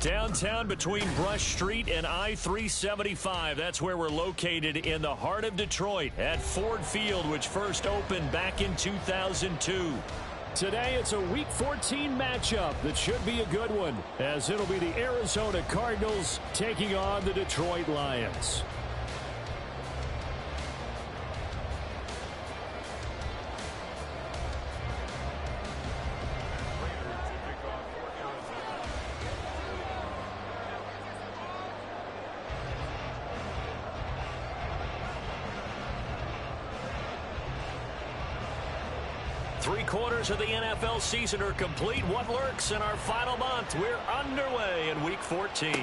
Downtown between Brush Street and I-375. That's where we're located in the heart of Detroit at Ford Field, which first opened back in 2002. Today, it's a Week 14 matchup that should be a good one, as it'll be the Arizona Cardinals taking on the Detroit Lions. Three-quarters of the NFL season are complete. What lurks in our final month? We're underway in Week 14.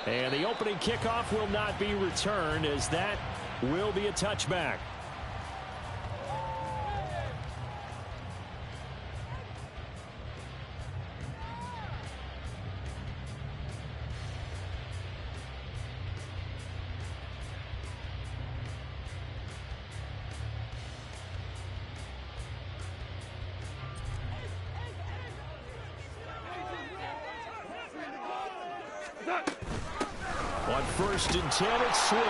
And the opening kickoff will not be returned, as that will be a touchback. On 1st and 10, it's Swift.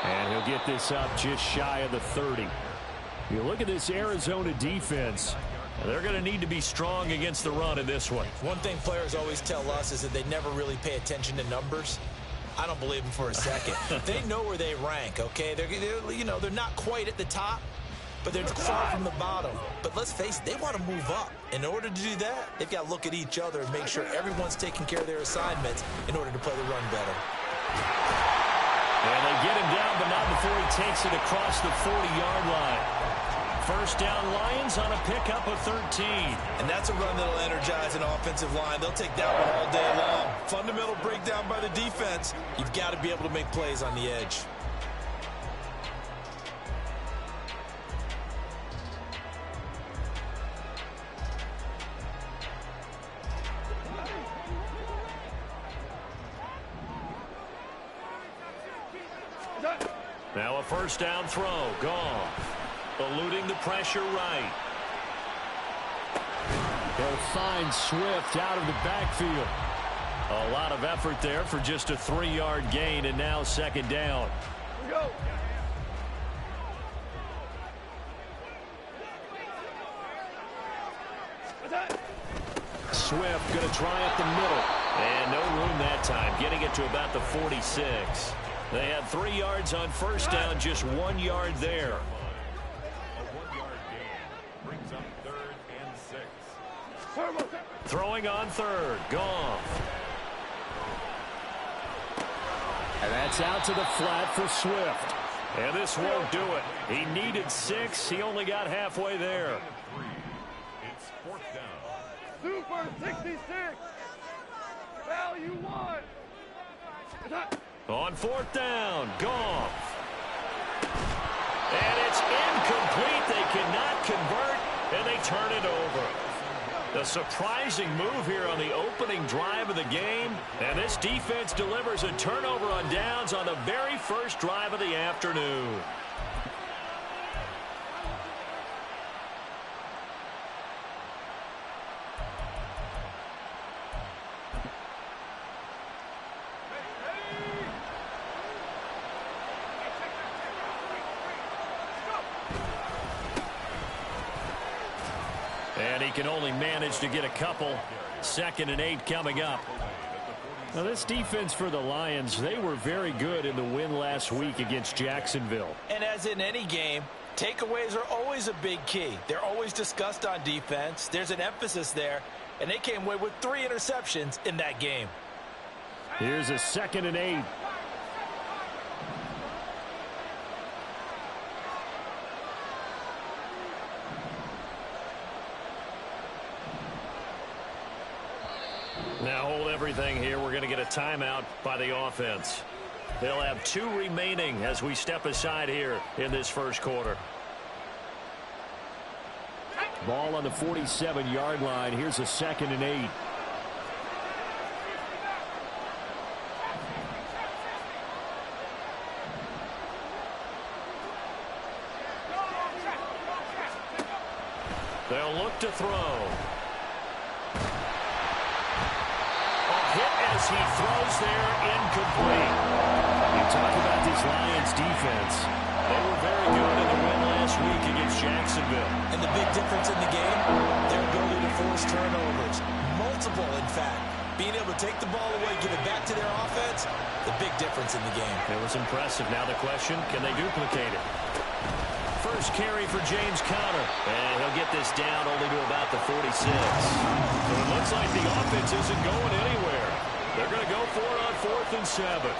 And he'll get this up just shy of the 30. You look at this Arizona defense. They're going to need to be strong against the run in this one. One thing players always tell us is that they never really pay attention to numbers. I don't believe them for a second. They know where they rank, okay? They're not quite at the top, but they're far from the bottom. But let's face it, they want to move up. In order to do that, they've got to look at each other and make sure everyone's taking care of their assignments in order to play the run better. And they get him down, but not before he takes it across the 40-yard line. First down, Lions on a pickup of 13. And that's a run that'll energize an offensive line. They'll take that one all day long. Fundamental breakdown by the defense. You've got to be able to make plays on the edge. Now a first down throw. Goff eluding the pressure right. He'll find Swift out of the backfield. A lot of effort there for just a 3-yard gain, and now second down. Go. Swift going to try up the middle. And no room that time, getting it to about the 46. They had 3 yards on first down, just 1 yard there. A 1-yard gain brings up 3rd and 6. Throwing on third, Goff. And that's out to the flat for Swift. And this won't do it. He needed 6. He only got halfway there. It's 4th down. Super 66. Value 1. On 4th down, Goff. And it's incomplete. They cannot convert, and they turn it over. The surprising move here on the opening drive of the game. And this defense delivers a turnover on downs on the very first drive of the afternoon. And he can only manage to get a couple. 2nd and 8 coming up. Now, this defense for the Lions, they were very good in the win last week against Jacksonville. And as in any game, takeaways are always a big key. They're always discussed on defense. There's an emphasis there, and they came away with 3 interceptions in that game. Here's a 2nd and 8. Now hold everything here. We're going to get a timeout by the offense. They'll have 2 remaining as we step aside here in this first quarter. Ball on the 47-yard line. Here's a 2nd and 8. They'll look to throw. as he throws there, incomplete. You talk about this Lions defense. They were very good in the win last week against Jacksonville. And the big difference in the game, their ability to force turnovers. Multiple, in fact. Being able to take the ball away, give it back to their offense, the big difference in the game. It was impressive. Now the question, can they duplicate it? First carry for James Conner. And he'll get this down only to about the 46. So it looks like the offense isn't going anywhere. They're going to go for it on 4th and 7.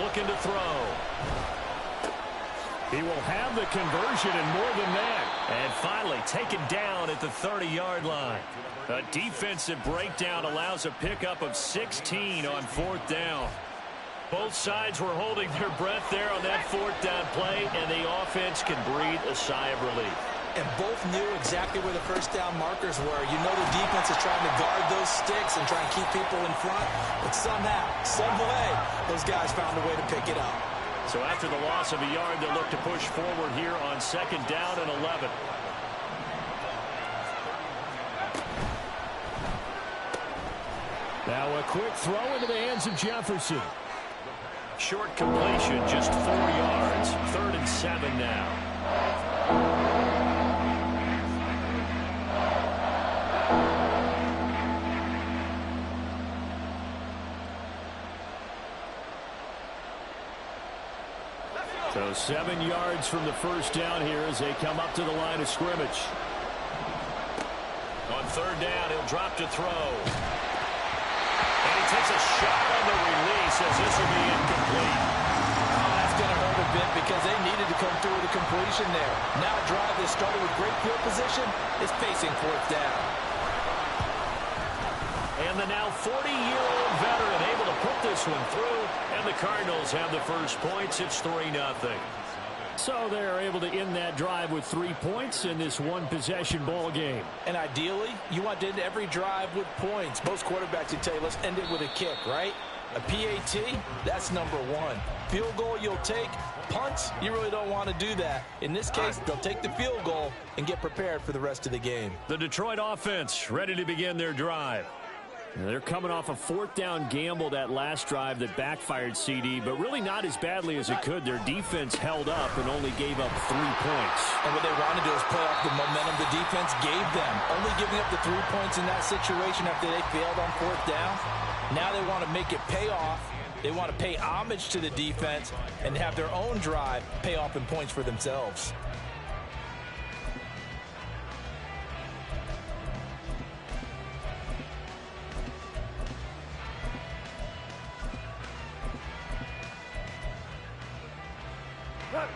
Looking to throw. He will have the conversion and more than that. And finally taken down at the 30-yard line. A defensive breakdown allows a pickup of 16 on 4th down. Both sides were holding their breath there on that 4th down play, and the offense can breathe a sigh of relief. And both knew exactly where the first down markers were. You know the defense is trying to guard those sticks and try and keep people in front. But somehow, some way, those guys found a way to pick it up. So after the loss of a yard, they'll look to push forward here on 2nd down and 11. Now a quick throw into the hands of Jefferson. Short completion, just 4 yards. 3rd and 7 now. So 7 yards from the first down here as they come up to the line of scrimmage. On 3rd down, he'll drop to throw. And he takes a shot on the release as this will be incomplete. Oh, that's going to hurt a bit because they needed to come through with a completion there. Now a drive that started with great field position is facing 4th down. And the now 40-year-old veteran able to put this one through, and the Cardinals have the first points. It's 3-0. So they're able to end that drive with 3 points in this one-possession ball game. And ideally, you want to end every drive with points. Most quarterbacks would tell you, let's end it with a kick, right? A PAT, that's number 1. Field goal you'll take. Punts, you really don't want to do that. In this case, they'll take the field goal and get prepared for the rest of the game. The Detroit offense ready to begin their drive. They're coming off a 4th down gamble that last drive that backfired CD, but really not as badly as it could. Their defense held up and only gave up 3 points. And what they want to do is play off the momentum the defense gave them. Only giving up the 3 points in that situation after they failed on 4th down. Now they want to make it pay off. They want to pay homage to the defense and have their own drive pay off in points for themselves.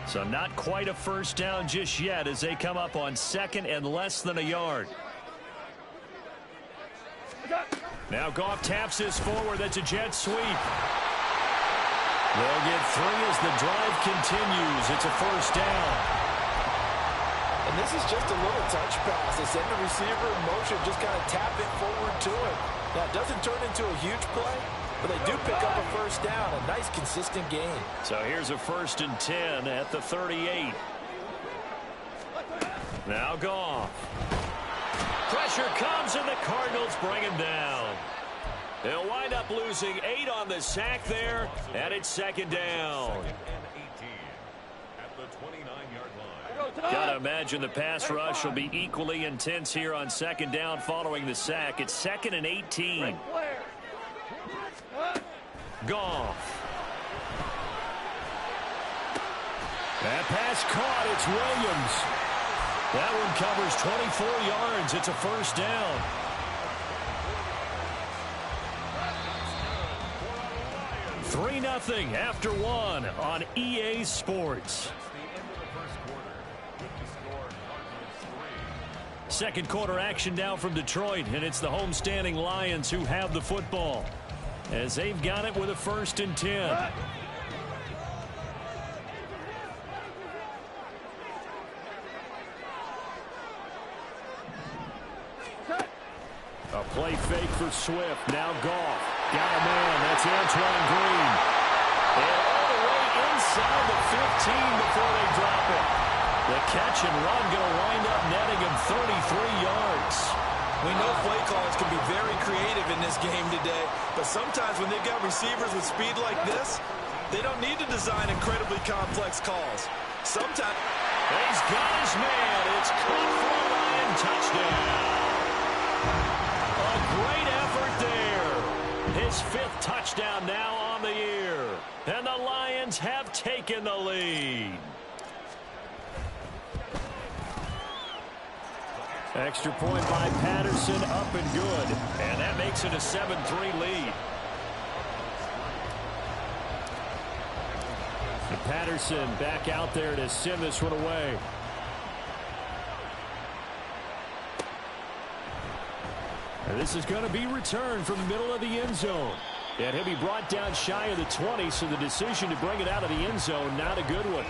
So not quite a first down just yet as they come up on 2nd and less than a yard. Now Goff taps this forward. That's a jet sweep. They'll get 3 as the drive continues. It's a first down. And this is just a little touch pass. They send the receiver in motion, just kind of tap it forward to it. Now, it doesn't turn into a huge play, but they do pick up a first down. A nice, consistent game. So here's a 1st and 10 at the 38. Now Goff. Pressure comes, and the Cardinals bring him down. They'll wind up losing 8 on the sack there, and it's 2nd down. 2nd and 18 at the 29-yard line. Gotta imagine the pass rush will be equally intense here on 2nd down following the sack. It's 2nd and 18. Goff. That pass caught. It's Williams. That one covers 24 yards. It's a first down. Three 0 after 1 on EA Sports. Second quarter action now from Detroit, and it's the homestanding Lions who have the football as they've got it with a 1st and 10. A play fake for Swift. Now Goff. Got a man. That's Antoine Green. And all the way inside the 15 before they drop it. The catch and run going to wind up netting him 33 yards. We know play callers can be very creative in this game today, but sometimes when they've got receivers with speed like this, they don't need to design incredibly complex calls. Sometimes... He's got his man. It's caught for a Lion touchdown. A great effort there. His 5th touchdown now on the year. And the Lions have taken the lead. Extra point by Patterson, up and good. And that makes it a 7-3 lead. And Patterson back out there to send this one away. And this is going to be returned from the middle of the end zone. And he'll be brought down shy of the 20, so the decision to bring it out of the end zone, not a good one.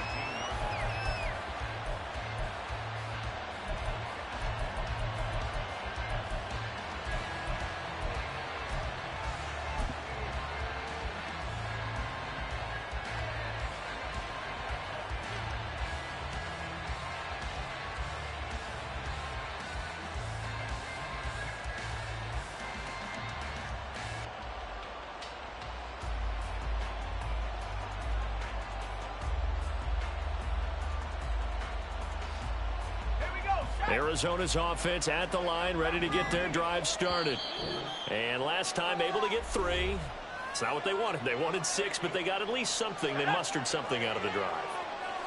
Arizona's offense at the line, ready to get their drive started. And last time able to get 3. It's not what they wanted. They wanted 6, but they got at least something. They mustered something out of the drive.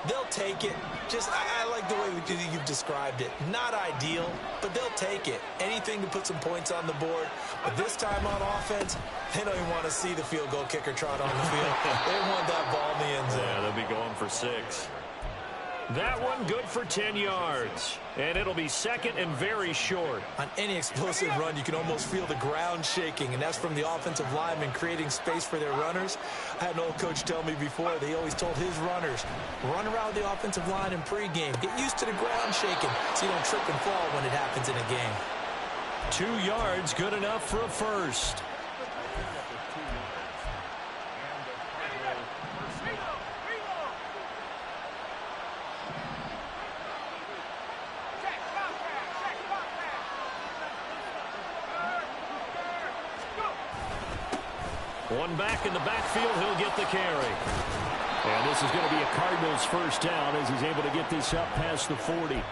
They'll take it. I like the way you've described it. Not ideal, but they'll take it. Anything to put some points on the board. But this time on offense, they don't even want to see the field goal kicker trot on the field. They want that ball in the end zone. Yeah, they'll be going for 6. That one good for 10 yards. And it'll be 2nd and very short. On any explosive run, you can almost feel the ground shaking, and that's from the offensive linemen creating space for their runners. I had an old coach tell me before, they always told his runners, run around the offensive line in pregame. Get used to the ground shaking so you don't trip and fall when it happens in a game. 2 yards, good enough for a first. One back in the backfield, he'll get the carry. And this is going to be a Cardinals first down as he's able to get this up past the 40.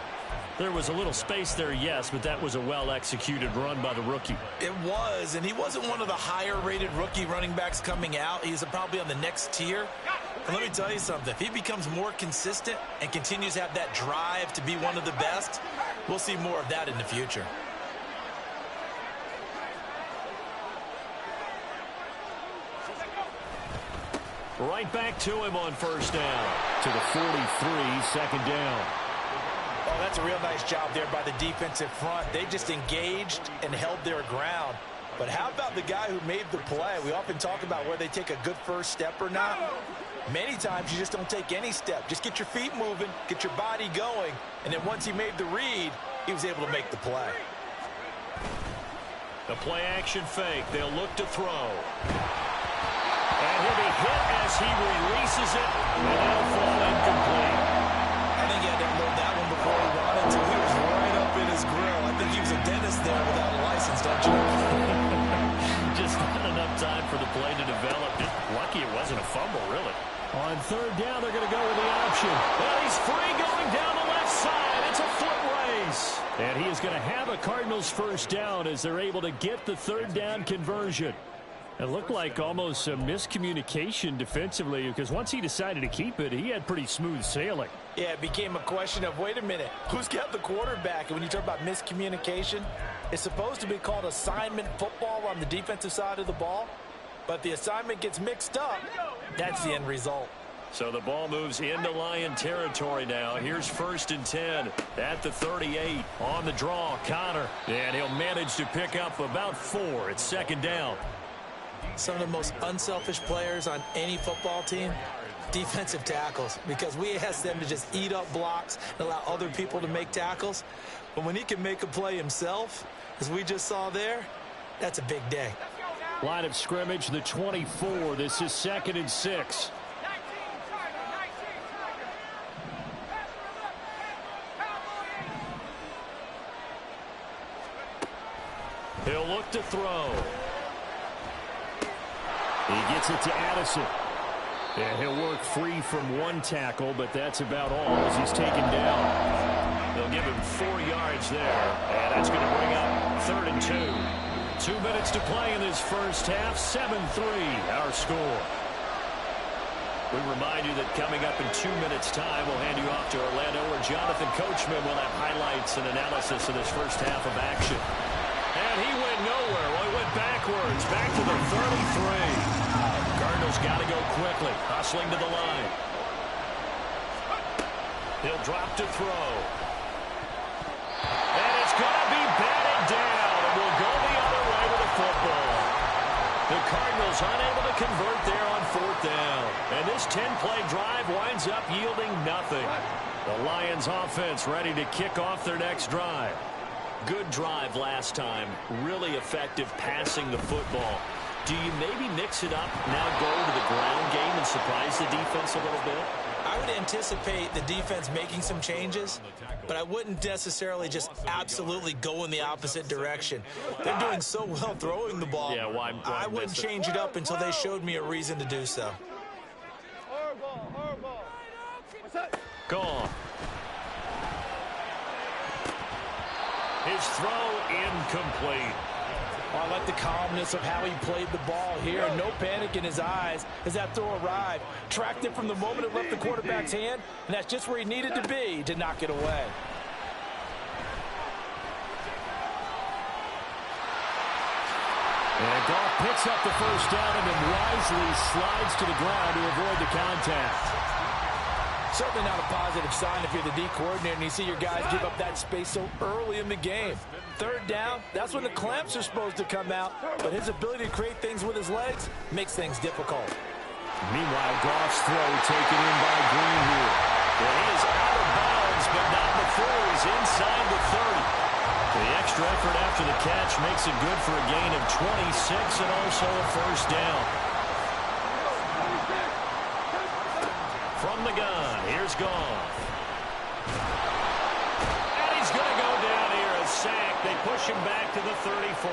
There was a little space there, yes, but that was a well-executed run by the rookie. It was, and he wasn't one of the higher-rated rookie running backs coming out. He's probably on the next tier. And let me tell you something. If he becomes more consistent and continues to have that drive to be one of the best, we'll see more of that in the future. Right back to him on first down. To the 43, 2nd down. Oh, that's a real nice job there by the defensive front. They just engaged and held their ground. But how about the guy who made the play? We often talk about whether they take a good first step or not. Many times you just don't take any step. Just get your feet moving, get your body going, and then once he made the read, he was able to make the play. The play-action fake. They'll look to throw. And he'll be hit as he releases it, and that'll fall incomplete. I think he had to unload that one before he wanted to. He was right up in his grill. I think he was a dentist there without a license, don't you? Just not enough time for the play to develop. Just lucky it wasn't a fumble, really. On 3rd down, they're going to go with the option. And he's free going down the left side. It's a foot race. And he is going to have a Cardinals first down as they're able to get the 3rd down conversion. It looked like almost a miscommunication defensively because once he decided to keep it, he had pretty smooth sailing. Yeah, it became a question of, wait a minute, who's got the quarterback? And when you talk about miscommunication, it's supposed to be called assignment football on the defensive side of the ball. But the assignment gets mixed up. That's the end result. So the ball moves into Lion territory now. Here's 1st and 10 at the 38. On the draw, Connor. And he'll manage to pick up about 4. It's 2nd down. Some of the most unselfish players on any football team, defensive tackles, because we ask them to just eat up blocks and allow other people to make tackles. But when he can make a play himself, as we just saw there, that's a big day. Line of scrimmage, the 24. This is 2nd and 6. He'll look to throw. He gets it to Addison. And he'll work free from one tackle, but that's about all as he's taken down. They'll give him 4 yards there, and that's going to bring up 3rd and 2. 2 minutes to play in this first half. 7-3 our score. We remind you that coming up in 2 minutes' time, we'll hand you off to Orlando, where Jonathan Coachman will have highlights and analysis of this first half of action. And he went nowhere. Well, he went backwards, back to the 33. Cardinals got to go quickly, hustling to the line. He'll drop to throw. And it's going to be batted down, and we'll go the other way with the football. The Cardinals unable to convert there on 4th down. And this 10-play drive winds up yielding nothing. The Lions offense ready to kick off their next drive. Good drive last time. Really effective passing the football. Do you maybe mix it up, now go to the ground game and surprise the defense a little bit? I would anticipate the defense making some changes, but I wouldn't necessarily just absolutely go in the opposite direction. They're doing so well throwing the ball. Yeah, why I wouldn't change it up until they showed me a reason to do so. Gone. His throw incomplete. I like the calmness of how he played the ball here. No panic in his eyes as that throw arrived. Tracked it from the moment it left the quarterback's hand, and that's just where he needed to be to knock it away. And Goff picks up the first down and then wisely slides to the ground to avoid the contact. Certainly not a positive sign if you're the D coordinator and you see your guys give up that space so early in the game. 3rd down, that's when the clamps are supposed to come out, but his ability to create things with his legs makes things difficult. Meanwhile, Goff's throw taken in by Green here. Well, he is out of bounds, but not before he's inside the 30. The extra effort after the catch makes it good for a gain of 26 and also a first down. From the gun, here's Goff. And he's going to go down here, a sack. They push him back to the 34.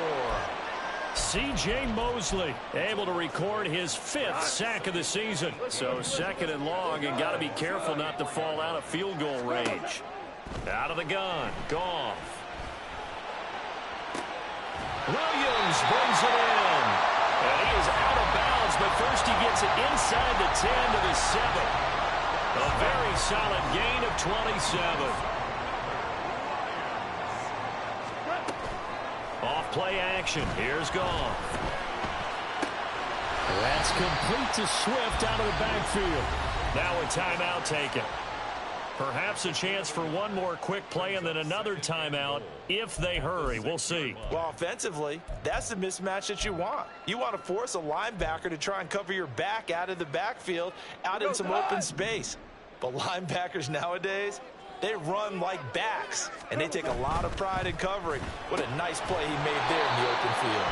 C.J. Mosley able to record his 5th sack of the season. So 2nd and long, and got to be careful not to fall out of field goal range. Out of the gun, Goff. Williams brings it in. And he is out of bounds, but first he gets it inside the 10 to the 7. A very solid gain of 27. Off play action. Here's Goff. That's complete to Swift out of the backfield. Now a timeout taken. Perhaps a chance for one more quick play and then another timeout if they hurry. We'll see. Well, offensively, that's the mismatch that you want. You want to force a linebacker to try and cover your back out of the backfield, out in some open space. But linebackers nowadays, they run like backs, and they take a lot of pride in covering. What a nice play he made there in the open field.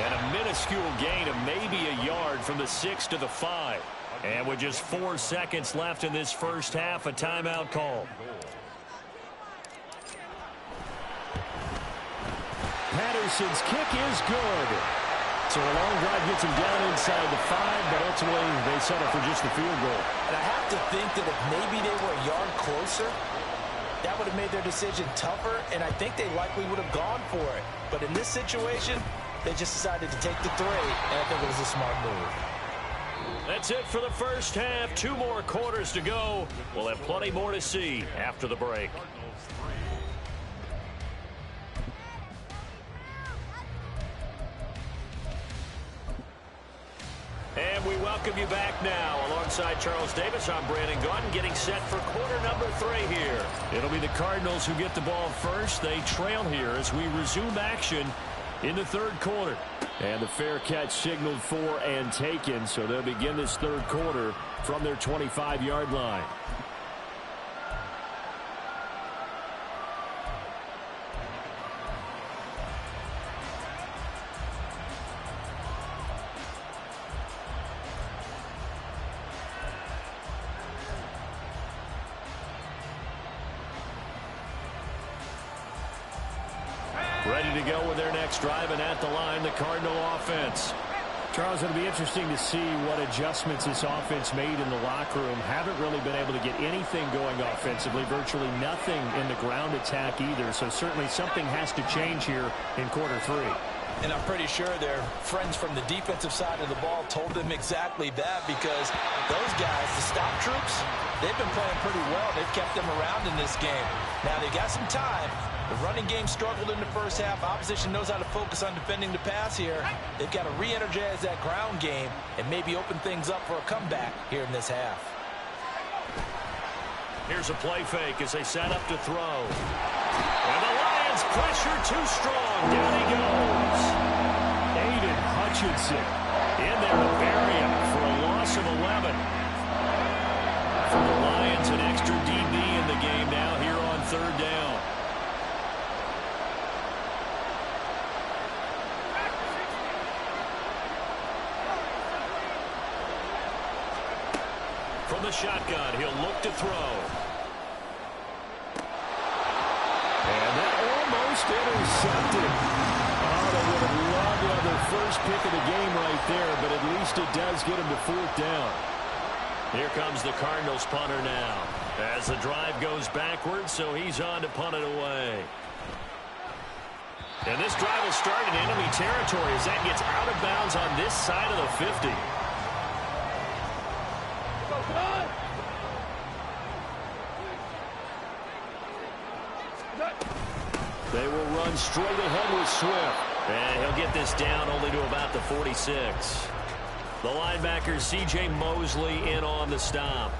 And a minuscule gain of maybe a yard from the 6 to the 5. And with just 4 seconds left in this first half, a timeout call. Patterson's kick is good. So a long drive gets him down inside the 5, but ultimately they settle for just the field goal. And I have to think that if maybe they were a yard closer, that would have made their decision tougher, and I think they likely would have gone for it. But in this situation, they just decided to take the 3, and I think it was a smart move. That's it for the first half. 2 more quarters to go. We'll have plenty more to see after the break. And we welcome you back now. Alongside Charles Davis, I'm Brandon Gaudin, getting set for quarter number 3 here. It'll be the Cardinals who get the ball first. They trail here as we resume action in the 3rd quarter. And the fair catch signaled for and taken, so they'll begin this 3rd quarter from their 25-yard line. Ready to go with their next drive, and at the line, the Cardinal offense. Charles, it'll be interesting to see what adjustments this offense made in the locker room. Haven't really been able to get anything going offensively, virtually nothing in the ground attack either. So certainly something has to change here in quarter 3. And I'm pretty sure their friends from the defensive side of the ball told them exactly that, because those guys, the stop troops, they've been playing pretty well. They've kept them around in this game. Now they've got some time. The running game struggled in the first half. Opposition knows how to focus on defending the pass here. They've got to re-energize that ground game and maybe open things up for a comeback here in this half. Here's a play fake as they set up to throw. And the Lions pressure too strong. Down he goes. Aiden Hutchinson in there to bury him for a loss of 11. For the Lions, an extra DB in the game now here on 3rd down. From the shotgun, he'll look to throw. And that almost intercepted. Oh, they would have loved to have their first pick of the game right there, but at least it does get them to 4th down. Here comes the Cardinals punter now. As the drive goes backwards, so he's on to punt it away. And this drive will start in enemy territory as that gets out of bounds on this side of the 50. They will run straight ahead with Swift. And he'll get this down only to about the 46. The linebacker, C.J. Mosley, in on the stop.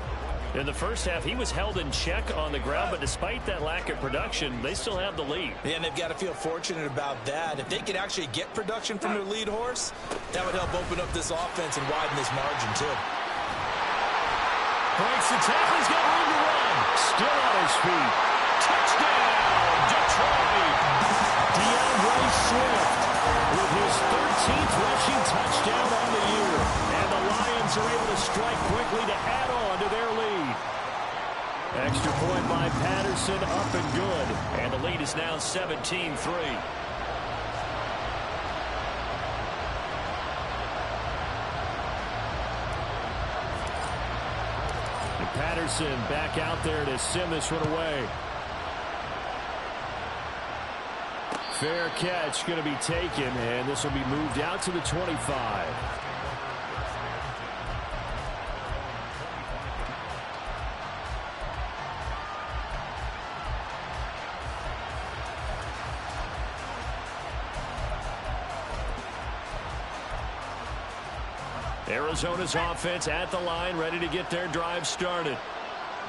In the first half, he was held in check on the ground, but despite that lack of production, they still have the lead. Yeah, and they've got to feel fortunate about that. If they could actually get production from their lead horse, that would help open up this offense and widen this margin, too. Breaks the tackle. He's got room to run. Still on his feet. Touchdown, Detroit. DeAndre Swift with his 13th rushing touchdown on the year. And the Lions are able to strike quickly to add on to their lead. Extra point by Patterson, up and good. And the lead is now 17-3. Patterson back out there to send this one away. Fair catch going to be taken, and this will be moved out to the 25. Arizona's offense at the line, ready to get their drive started.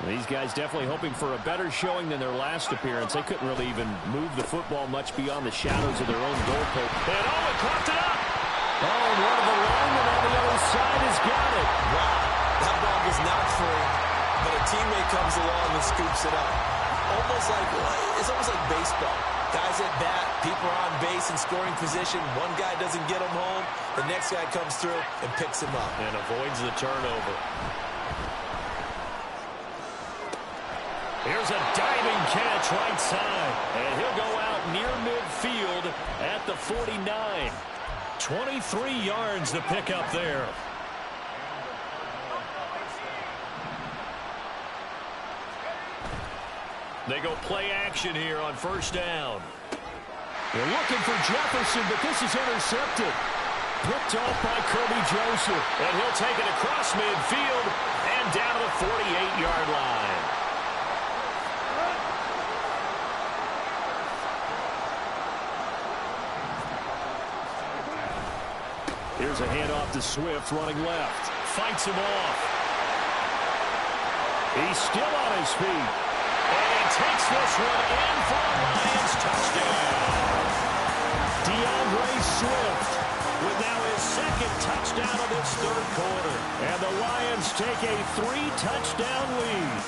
These guys definitely hoping for a better showing than their last appearance. They couldn't really even move the football much beyond the shadows of their own goalpost. And Owen caught it up. Oh, and one of the linemen on the other side has got it. Wow, that ball was not free, but a teammate comes along and scoops it up. It's almost like baseball. Guys at bat, people are on base in scoring position. One guy doesn't get him home. The next guy comes through and picks him up. And avoids the turnover. Here's a diving catch right side. And he'll go out near midfield at the 49. 23 yards to pick up there. They go play action here on 1st down. They're looking for Jefferson, but this is intercepted. Picked off by Kirby Joseph. And he'll take it across midfield and down to the 48-yard line. Here's a handoff to Swift running left. Fights him off. He's still on his feet. And he takes this one in for a Lions touchdown. DeAndre Swift with now his 2nd touchdown of this 3rd quarter. And the Lions take a 3-touchdown lead.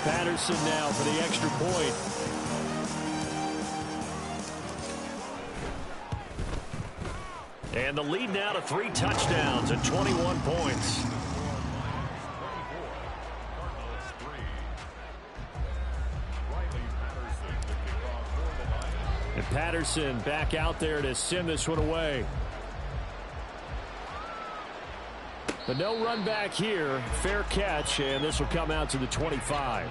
Patterson now for the extra point. And the lead now to 3 touchdowns and 21 points. Patterson back out there to send this one away. But no run back here. Fair catch, and this will come out to the 25.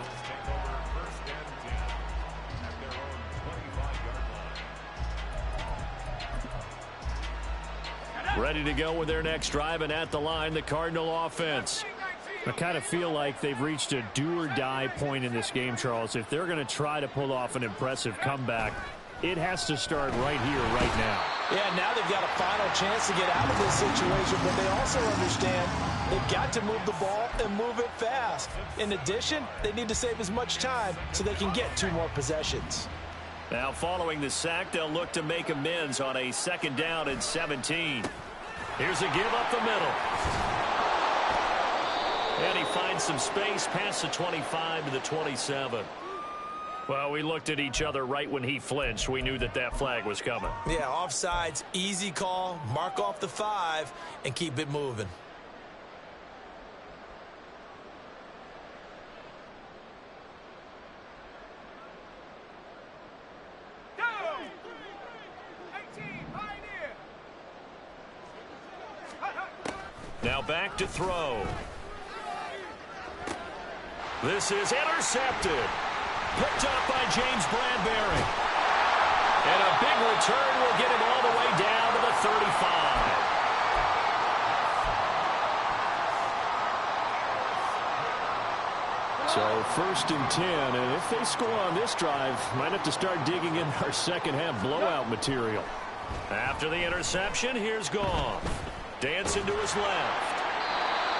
Ready to go with their next drive, and at the line, the Cardinal offense. I kind of feel like they've reached a do-or-die point in this game, Charles. If they're going to try to pull off an impressive comeback, it has to start right here, right now. Yeah, now they've got a final chance to get out of this situation, but they also understand they've got to move the ball and move it fast. In addition, they need to save as much time so they can get 2 more possessions. Now following the sack, they'll look to make amends on a 2nd down and 17. Here's a give up the middle. And he finds some space past the 25 to the 27. Well, we looked at each other right when he flinched. We knew that that flag was coming. Yeah, offsides, easy call, mark off the 5, and keep it moving. Now back to throw. This is intercepted. Picked up by James Bradbury. And a big return will get him all the way down to the 35. So 1st and 10, and if they score on this drive, might have to start digging in our second half blowout material. After the interception, here's Goff. Dancing to his left.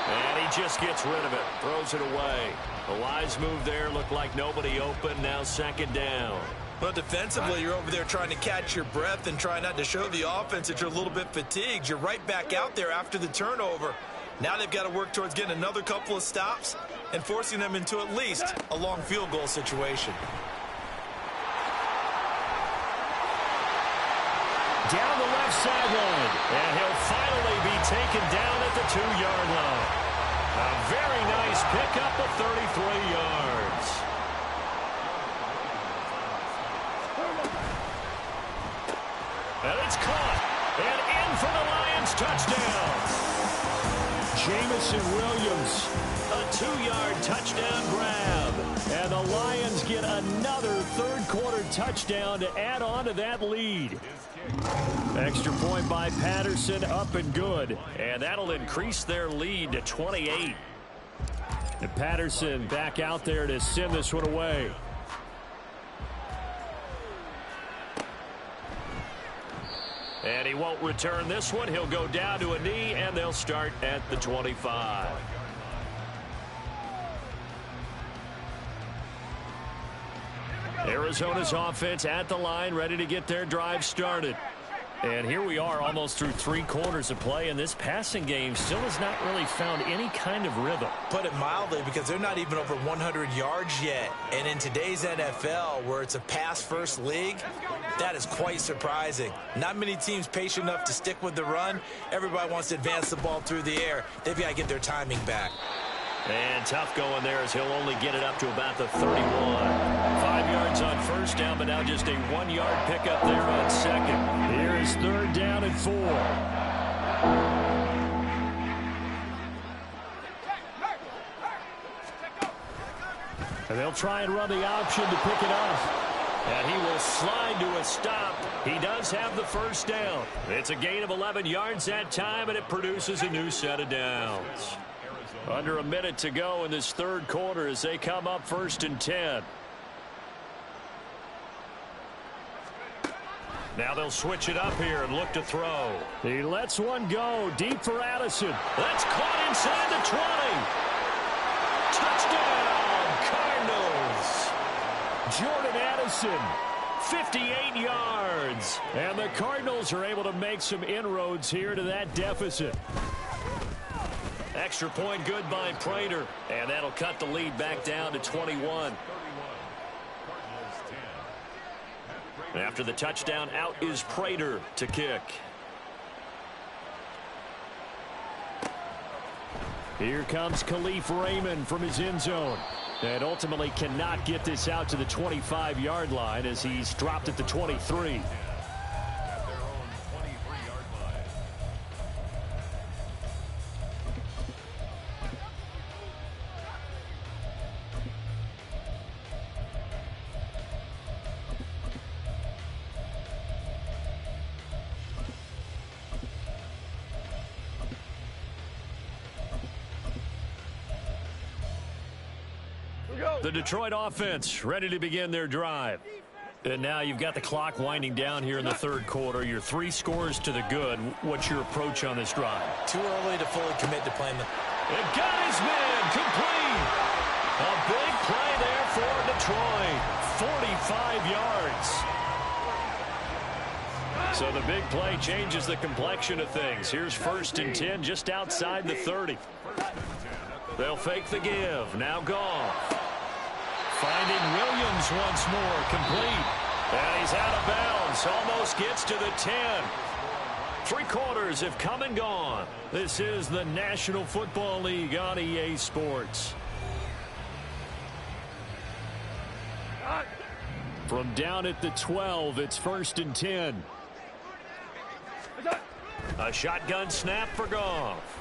And he just gets rid of it. Throws it away. A wise move there. Looked like nobody open. Now 2nd down. But defensively, you're over there trying to catch your breath and try not to show the offense that you're a little bit fatigued. You're right back out there after the turnover. Now they've got to work towards getting another couple of stops and forcing them into at least a long field goal situation. Down the left sideline. And he'll finally be taken down at the 2-yard line. A very nice pickup of 33 yards. And it's caught. And in for the Lions touchdown. Jamison Williams. A 2-yard touchdown grab. And the Lions get another 3rd-quarter touchdown to add on to that lead. Extra point by Patterson, up and good. And that'll increase their lead to 28. And Patterson back out there to send this one away. And he won't return this one. He'll go down to a knee, and they'll start at the 25. Arizona's offense at the line, ready to get their drive started. And here we are almost through 3 quarters of play, and this passing game still has not really found any kind of rhythm. Put it mildly, because they're not even over 100 yards yet. And in today's NFL, where it's a pass-first league, that is quite surprising. Not many teams patient enough to stick with the run. Everybody wants to advance the ball through the air. They've got to get their timing back. And tough going there as he'll only get it up to about the 31. 5 yards on 1st down, but now just a 1-yard pickup there on 2nd. Here is 3rd down and 4. And they'll try and run the option to pick it up. And he will slide to a stop. He does have the 1st down. It's a gain of 11 yards that time, and it produces a new set of downs. Under a minute to go in this 3rd quarter as they come up 1st and 10. Now they'll switch it up here and look to throw. He lets one go deep for Addison. That's caught inside the 20. Touchdown, Cardinals. Jordan Addison, 58 yards. And the Cardinals are able to make some inroads here to that deficit. Extra point good by Prater. And that'll cut the lead back down to 21. After the touchdown, out is Prater to kick. Here comes Khalif Raymond from his end zone. And ultimately cannot get this out to the 25-yard line as he's dropped at the 23. The Detroit offense ready to begin their drive. And now you've got the clock winding down here in the third quarter. You're 3 scores to the good. What's your approach on this drive? Too early to fully commit to playing the... It got his man complete. A big play there for Detroit. 45 yards. So the big play changes the complexion of things. Here's 1st and 10 just outside the 30. They'll fake the give. Now Goff. Finding Williams once more. Complete. And he's out of bounds. Almost gets to the 10. 3 quarters have come and gone. This is the National Football League on EA Sports. From down at the 12, it's 1st and 10. A shotgun snap for Goff.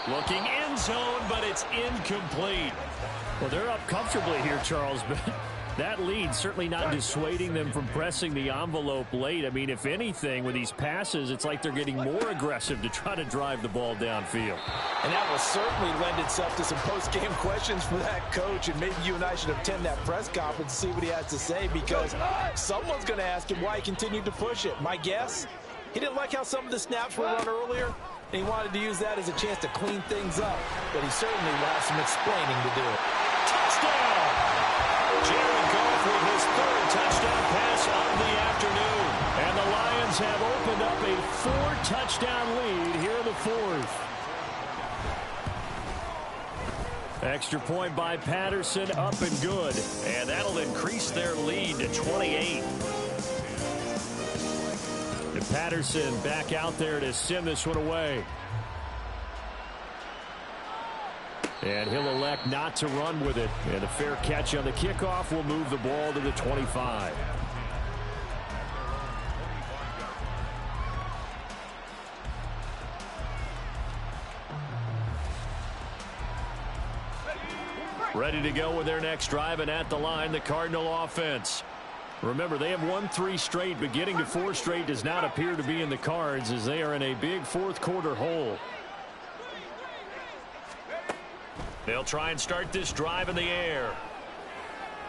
Looking end zone, but it's incomplete. Well, they're up comfortably here, Charles, but that lead certainly not dissuading them from pressing the envelope late. I mean, if anything, with these passes, it's like they're getting more aggressive to try to drive the ball downfield. And that will certainly lend itself to some post-game questions for that coach, and maybe you and I should attend that press conference and see what he has to say, because someone's going to ask him why he continued to push it. My guess, he didn't like how some of the snaps were run earlier, and he wanted to use that as a chance to clean things up, but he certainly will have some explaining to do. Touchdown! Jared Goff with his 3rd touchdown pass of the afternoon. And the Lions have opened up a 4-touchdown lead here in the 4th. Extra point by Patterson, up and good. And that'll increase their lead to 28. And Patterson back out there to send this one away. And he'll elect not to run with it. And a fair catch on the kickoff will move the ball to the 25. Ready to go with their next drive, and at the line, the Cardinal offense. Remember, they have won 3 straight, but getting to 4 straight does not appear to be in the cards as they are in a big 4th quarter hole. They'll try and start this drive in the air.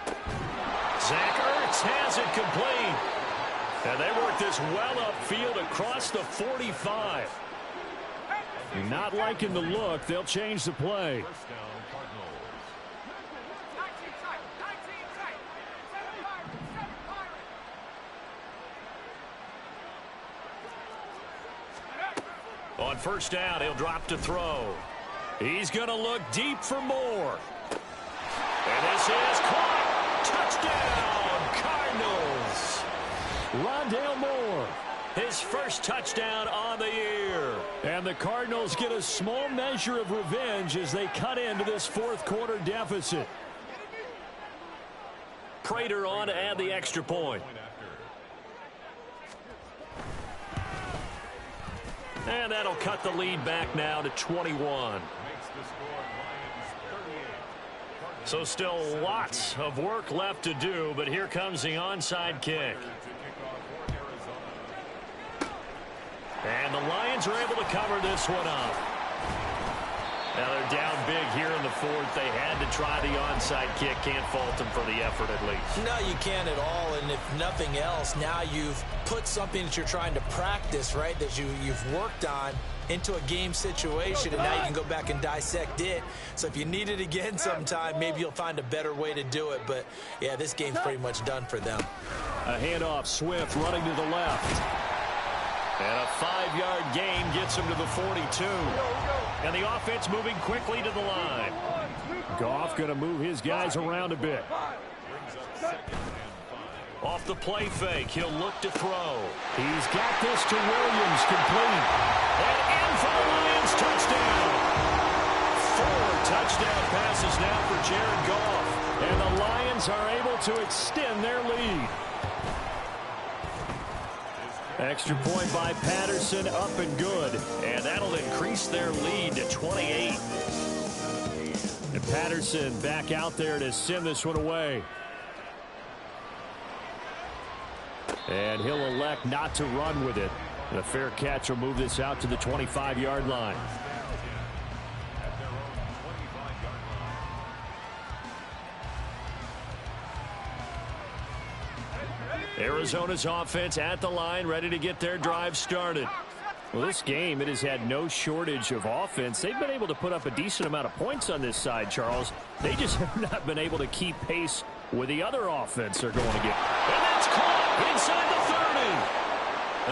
Zach Ertz has it complete. And they work this well upfield across the 45. Not liking the look. They'll change the play. On 1st down, he'll drop to throw. He's going to look deep for more. And this is caught. Touchdown, Cardinals. Rondale Moore. His 1st touchdown on the year. And the Cardinals get a small measure of revenge as they cut into this 4th quarter deficit. Prater on to add the extra point. And that'll cut the lead back now to 21. So still lots of work left to do, but here comes the onside kick. And the Lions are able to cover this one up. Now they're down big here in the 4th. They had to try the onside kick. Can't fault them for the effort at least. No, you can't at all. And if nothing else, now you've put something that you're trying to practice, right, that you've worked on into a game situation, and now you can go back and dissect it. So if you need it again sometime, maybe you'll find a better way to do it. But, yeah, this game's pretty much done for them. A handoff, Swift running to the left. And a 5-yard gain gets him to the 42. And the offense moving quickly to the line. Goff going to move his guys around a bit. Off the play fake, he'll look to throw. He's got this to Williams, complete. And in for the Lions, touchdown. 4 touchdown passes now for Jared Goff. And the Lions are able to extend their lead. Extra point by Patterson, up and good. And that'll increase their lead to 28. And Patterson back out there to send this one away. And he'll elect not to run with it. And a fair catch will move this out to the 25-yard line. Arizona's offense at the line, ready to get their drive started. Well, this game, it has had no shortage of offense. They've been able to put up a decent amount of points on this side, Charles. They just have not been able to keep pace with the other offense they're going to get. And that's caught inside the 30.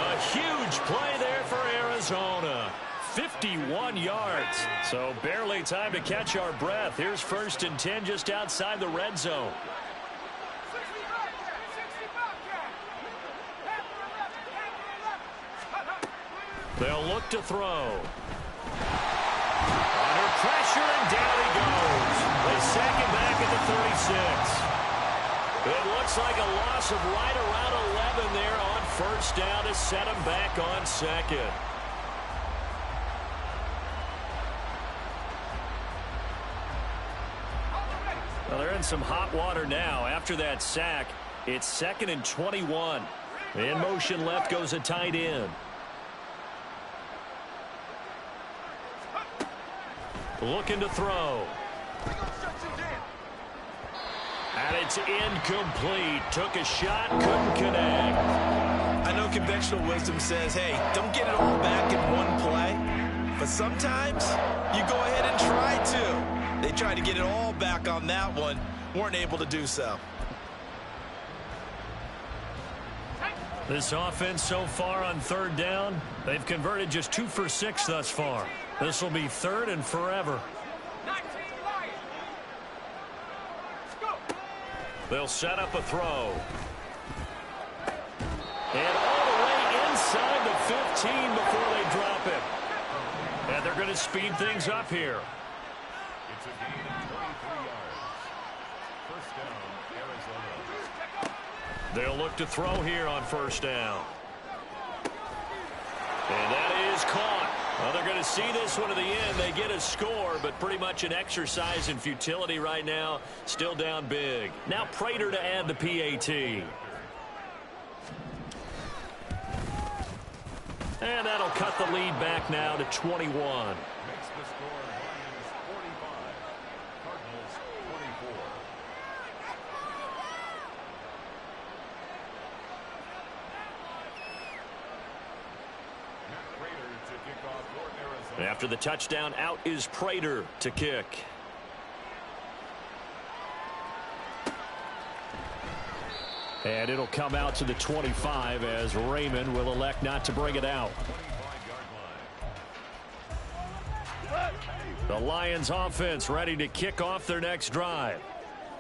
A huge play there for Arizona. 51 yards. So barely time to catch our breath. Here's 1st and 10 just outside the red zone. They'll look to throw. Under pressure, and down he goes. They sack him back at the 36. It looks like a loss of right around 11 there on 1st down to set him back on 2nd. Well, they're in some hot water now. After that sack, it's 2nd and 21. In motion left goes a tight end. Looking to throw. And it's incomplete. Took a shot, couldn't connect. I know conventional wisdom says, hey, don't get it all back in one play. But sometimes you go ahead and try to. They tried to get it all back on that one. Weren't able to do so. This offense so far on 3rd down, they've converted just 2 for 6 thus far. This will be 3rd and forever. They'll set up a throw. And all the way inside the 15 before they drop it. And they're going to speed things up here. It's a gain of 23 yards. 1st down, Arizona. They'll look to throw here on 1st down. And that is caught. Well, they're going to see this one to the end. They get a score, but pretty much an exercise in futility right now. Still down big. Now Prater to add the PAT. And that'll cut the lead back now to 21. Makes the score Lions 45, Cardinals 24. Matt Prater to kick off for Arizona. After the touchdown, out is Prater to kick. And it'll come out to the 25 as Raymond will elect not to bring it out. 25-yard line. The Lions offense ready to kick off their next drive.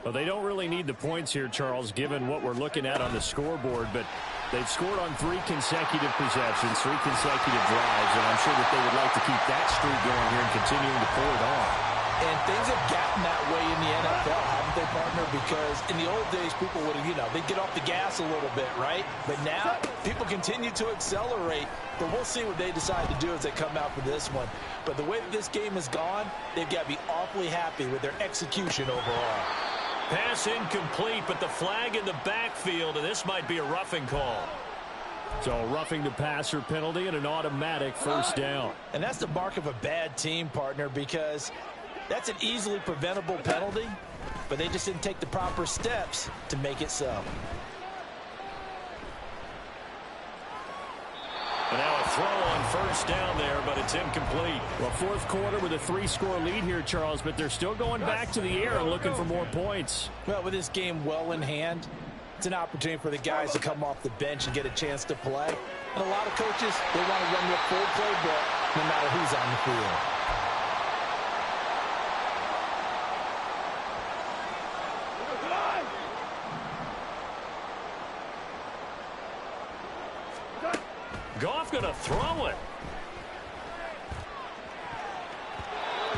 Well, they don't really need the points here, Charles, given what we're looking at on the scoreboard, but they've scored on 3 consecutive possessions, 3 consecutive drives, and I'm sure that they would like to keep that streak going here and continuing to pour it on. And things have gotten that way in the NFL, haven't they, partner? Because in the old days, people would have, they'd get off the gas a little bit, right? But now, people continue to accelerate. But we'll see what they decide to do as they come out for this one. But the way that this game has gone, they've got to be awfully happy with their execution overall. Pass incomplete, but the flag in the backfield, and this might be a roughing call. So a roughing the passer penalty and an automatic 1st down. And that's the mark of a bad team, partner, because that's an easily preventable penalty, but they just didn't take the proper steps to make it so. And now a throw on 1st down there, but it's incomplete. Well, 4th quarter with a 3-score lead here, Charles, but they're still going back to the air and looking for more points. Well, with this game well in hand, it's an opportunity for the guys to come off the bench and get a chance to play. And a lot of coaches, they want to run their full playbook no matter who's on the field. Goff going to throw it.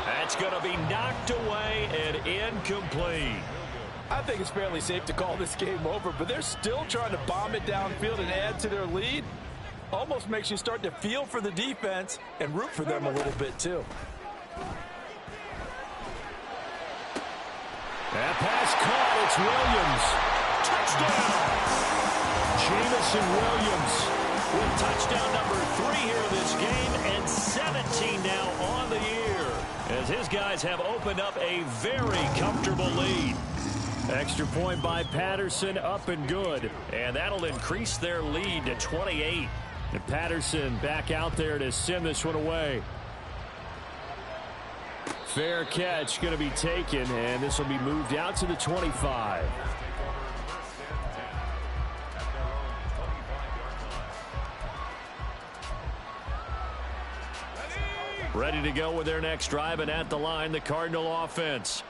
That's going to be knocked away and incomplete. I think it's fairly safe to call this game over, but they're still trying to bomb it downfield and add to their lead. Almost makes you start to feel for the defense and root for them a little bit, too. That pass caught. It's Williams. Touchdown. Jamison Williams with touchdown number 3 here in this game, and 17 now on the year, as his guys have opened up a very comfortable lead. Extra point by Patterson, up and good. And that'll increase their lead to 28. And Patterson back out there to send this one away. Fair catch going to be taken, and this will be moved out to the 25. Ready to go with their next drive, and at the line, the Cardinal offense.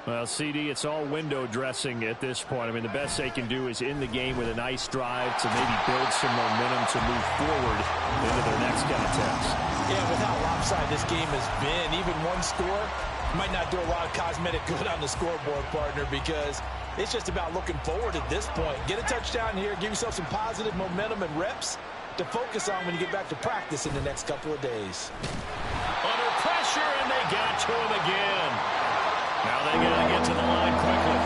Well, CD, it's all window dressing at this point. I mean, the best they can do is in the game with a nice drive to maybe build some momentum to move forward into their next contest. Yeah, with how lopsided this game has been, even one score might not do a lot of cosmetic good on the scoreboard, partner, because it's just about looking forward at this point. Get a touchdown here, give yourself some positive momentum and reps to focus on when you get back to practice in the next couple of days. Under pressure, and they got to him again. Now they got to get to the line quickly.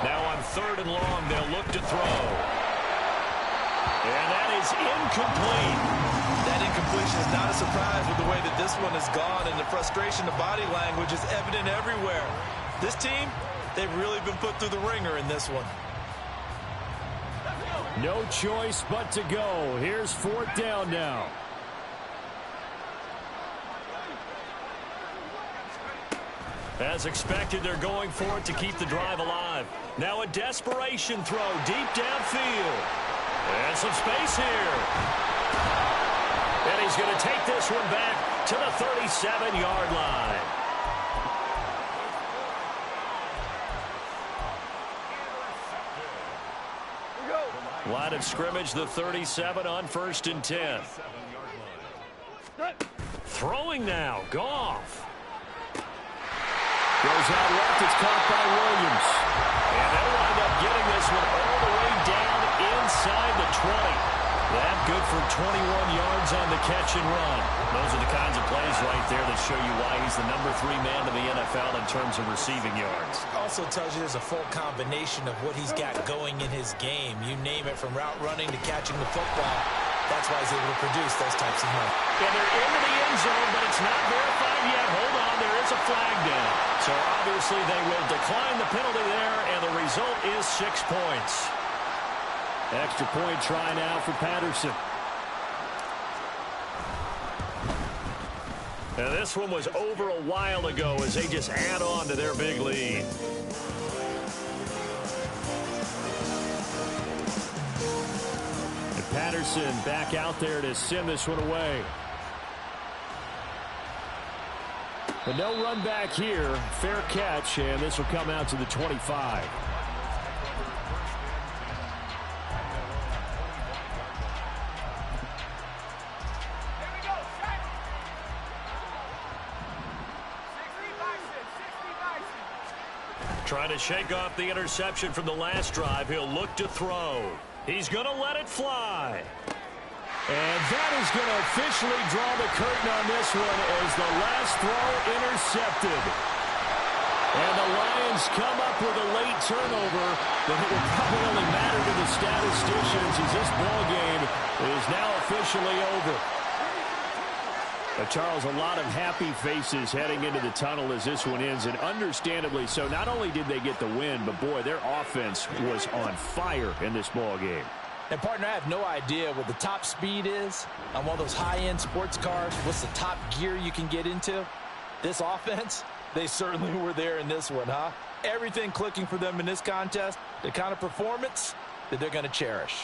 Now on 3rd and long, they'll look to throw. And that is incomplete. That incompletion is not a surprise with the way that this one has gone, and the frustration, the body language is evident everywhere. This team, they've really been put through the ringer in this one. No choice but to go. Here's 4th down now. As expected, they're going for it to keep the drive alive. Now a desperation throw deep downfield. And some space here. And he's going to take this one back to the 37-yard line. Line of scrimmage, the 37 on 1st and 10. Throwing now, Goff. Goes out left, it's caught by Williams. And they'll wind up getting this one all the way down inside the 20. That good for 21 yards on the catch and run. Those are the kinds of plays right there that show you why he's the number 3 man in the NFL in terms of receiving yards. Also tells you there's a full combination of what he's got going in his game. You name it, from route running to catching the football. That's why he's able to produce those types of numbers. And they're into the end zone, but it's not verified yet. Hold on, there is a flag down. So obviously they will decline the penalty there, and the result is 6 points. Extra point try now for Patterson. And this one was over a while ago as they just add on to their big lead. And Patterson back out there to send this one away. But no run back here. Fair catch, and this will come out to the 25. Trying to shake off the interception from the last drive. He'll look to throw. He's going to let it fly. And that is going to officially draw the curtain on this one as the last throw intercepted. And the Lions come up with a late turnover, but it will probably only matter to the statisticians as this ball game is now officially over. Charles, a lot of happy faces heading into the tunnel as this one ends, and understandably so. Not only did they get the win, but boy, their offense was on fire in this ball game. And, partner, I have no idea what the top speed is on one of those high-end sports cars. What's the top gear you can get into? This offense, they certainly were there in this one, huh? Everything clicking for them in this contest, the kind of performance that they're going to cherish.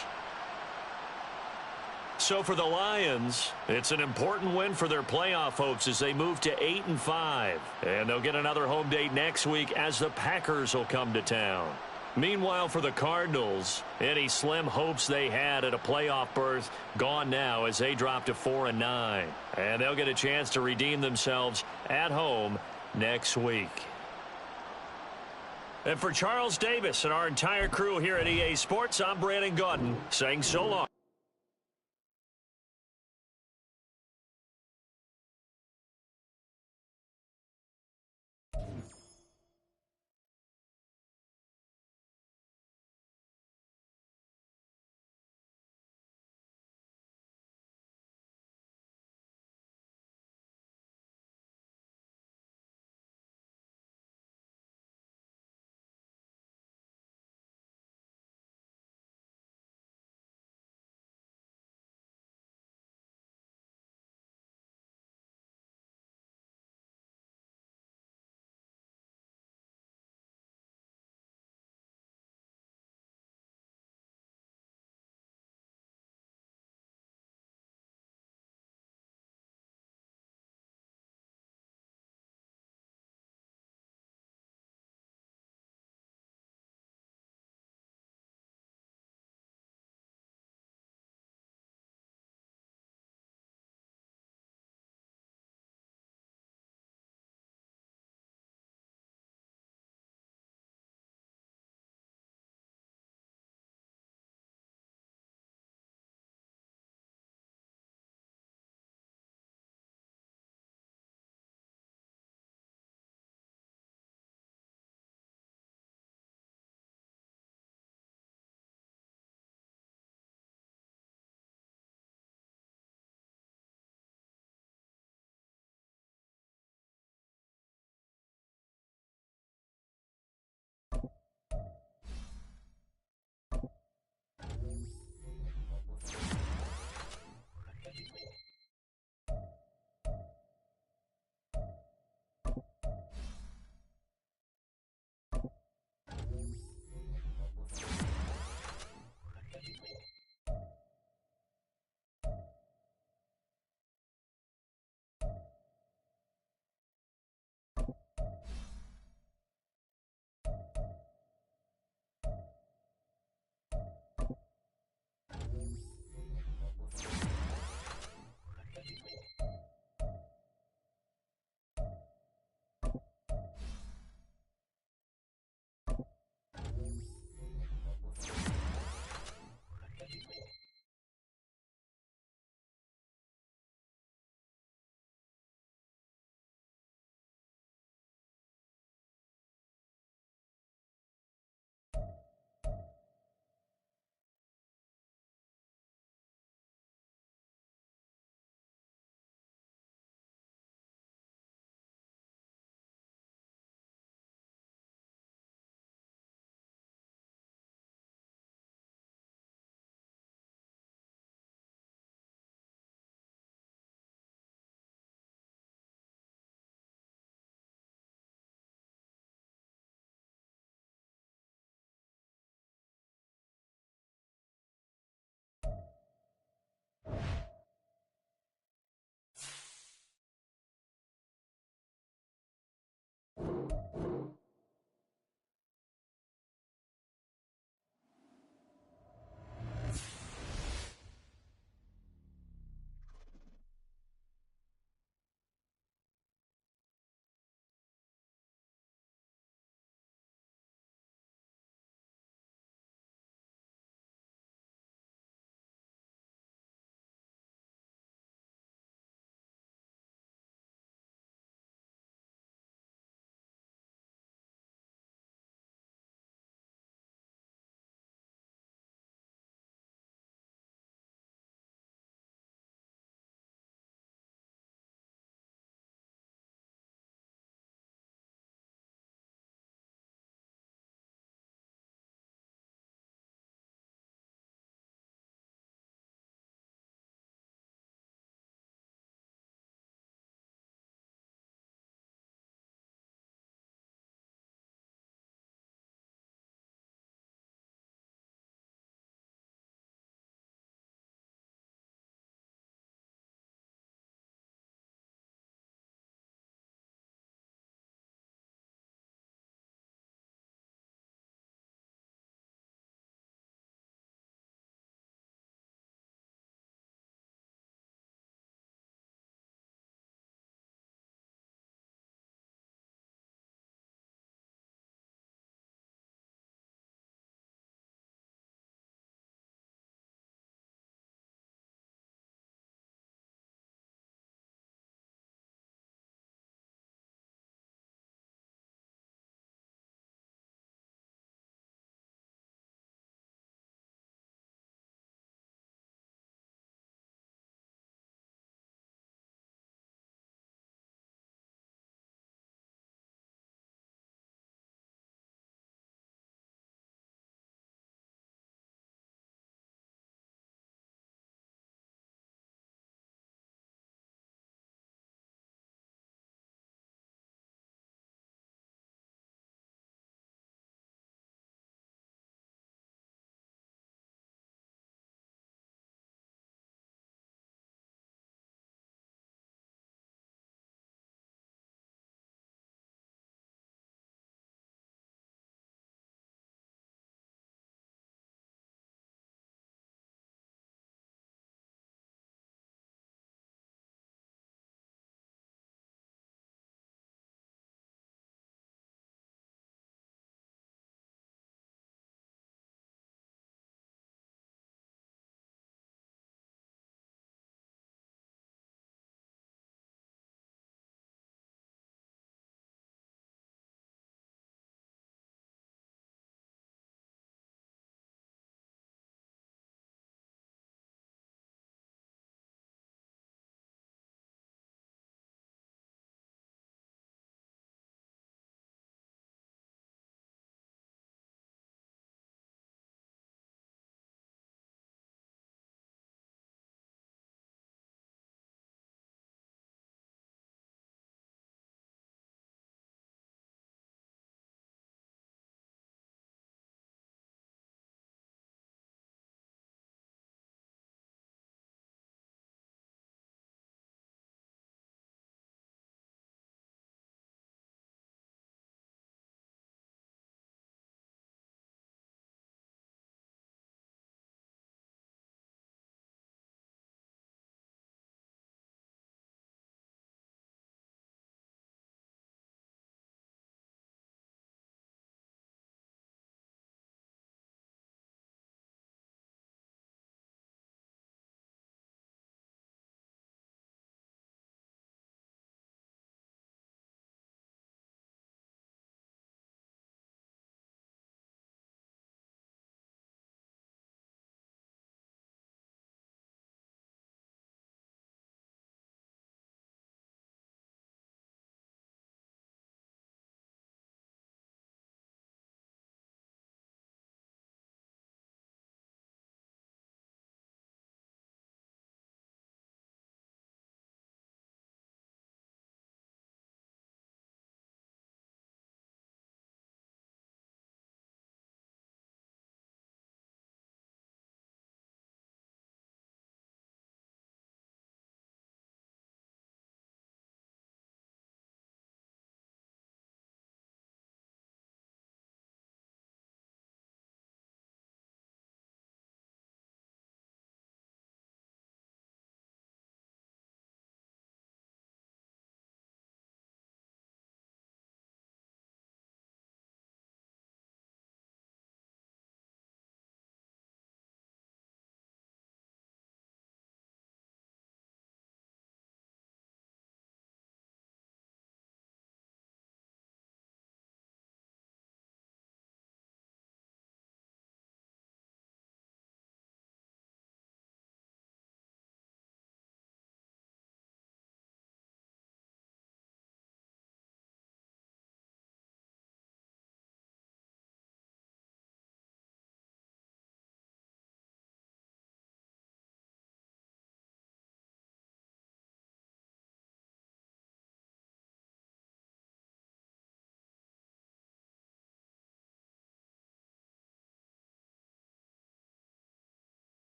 So for the Lions, it's an important win for their playoff hopes as they move to 8-5. And they'll get another home date next week as the Packers will come to town. Meanwhile, for the Cardinals, any slim hopes they had at a playoff berth gone now as they drop to 4-9. And they'll get a chance to redeem themselves at home next week. And for Charles Davis and our entire crew here at EA Sports, I'm Brandon Gaudin saying so long.